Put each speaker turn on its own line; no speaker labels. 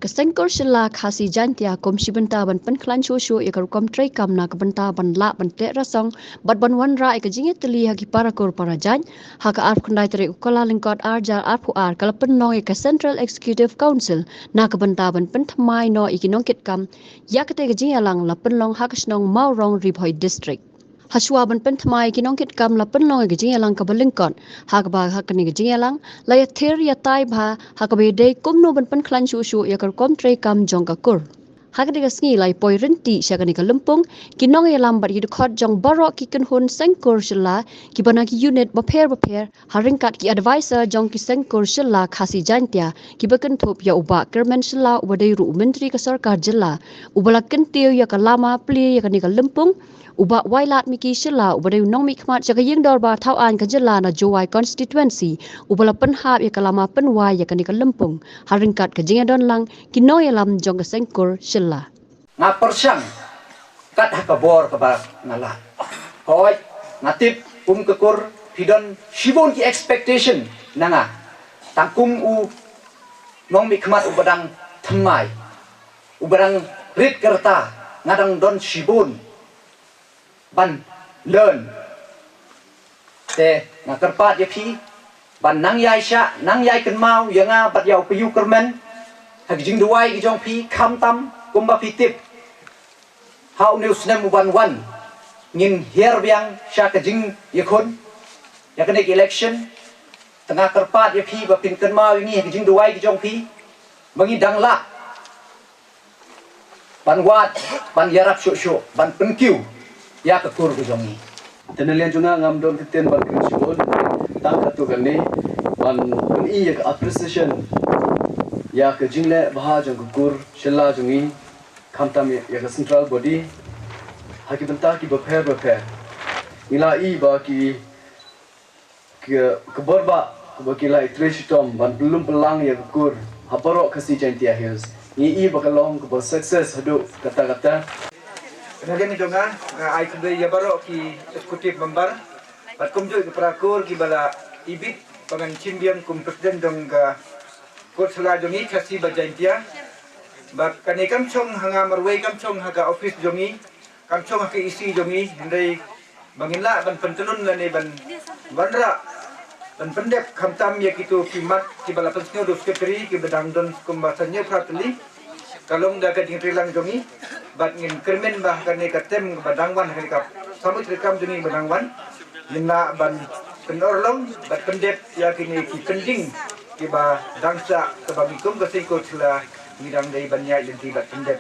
Kesengkor shela khasi jantia komsi benta ban penklan shosho ikar kom trai kamna ke benta ban la ban te rasong bat ban wan ra ik jinge teli hagi para kor para jan haka arf kundai tere ukala lingkot arja arfu ar kala penong ik Central Executive Council na ke benta ban pentmai no ikinong kit kam yakate ke jinge lang la penlong hakasnong maurong ribhoi district. Haswa ban pentmai kinong kit kam la penlong ke jinge lang ka balingkot hak ba hakani ke jinge lang la ya ther ya tai bha hak be de kumno ban penklan shosho ikar kom trai kam jong ka kur Hagdiga sngi lai poi renti syagani ka lempung kinong ya lambat ki dekhot jong barok ki kenhun sengkur shela ki bana ki unit baper haringkat ki advisor jong ki sengkur shela khasi jantia ki bakan thop ya uba kermen shela ubadai ru menteri ka sarkar jilla ubala kentiu ya ka lama pli ya ka ni ka lempung uba wailat miki shela ubadai nong mi khmat jaga yeng dor ba thau an ka jilla na jowai constituency ubala penhap ya ka lama penwai ya ka ni ka lempung haringkat ka jinga don lang kinong ya lam jong ka sengkur shela
nga persyang kat hakabor kabar nala hoy natip kekur pidon shibon ki expectation nanga tangkum u nong mi khmat ubadang thamai ubadang rit kerta ngadang don shibon ban learn te nga kerpat ye phi ban nang yai sha nang yai kan mau yanga bat yau piyu kermen hak jing duai ki jong phi kham tam kumba pitip how news nem wan ngin hier biang sha ka jing yakun yakane election tengah kerpat ye phi ba pin kan mau ngi hak jing duai ki jong phi mangi dangla ban wat ban yarap syo ban penkiu ya ka kur ki jong ni
Tenelian juga ngam don keten ban krisyon tang katu kani ban i ya appreciation ya ke jingle baha jong gugur shella jongi khamtam ya ke central body haki benta ki baper ila i ba ki ke borba ba ki la itreshitom ban belum pelang ya gugur haparok kasi jantia hills i bakalong ke success hadu kata-kata
Kemudian itu kan, ai kedai ya baru ki eksekutif member, bat kumju ke perakur ki bala ibit pangan cimbiang kum presiden dong ka kot selajongi kasih bajantia, bat kani kam chong hanga marway kam chong haga office jongi, kam chong haga isi jongi, hendai banginla ban pentelun lani ban bandra ban pendek kamtam ya kitu kimat ki bala pensio do sekretari ki bedang don kumbasannya prateli. Kalong daga ding rilang jongi bat ngin kermen bah kane katem badangwan kane kap samut rekam jongi badangwan lina ban penorlong bat pendep ya kini ki kending ki ba dangsa ke bagikum ke singko sila ngidang dai banya identibat pendep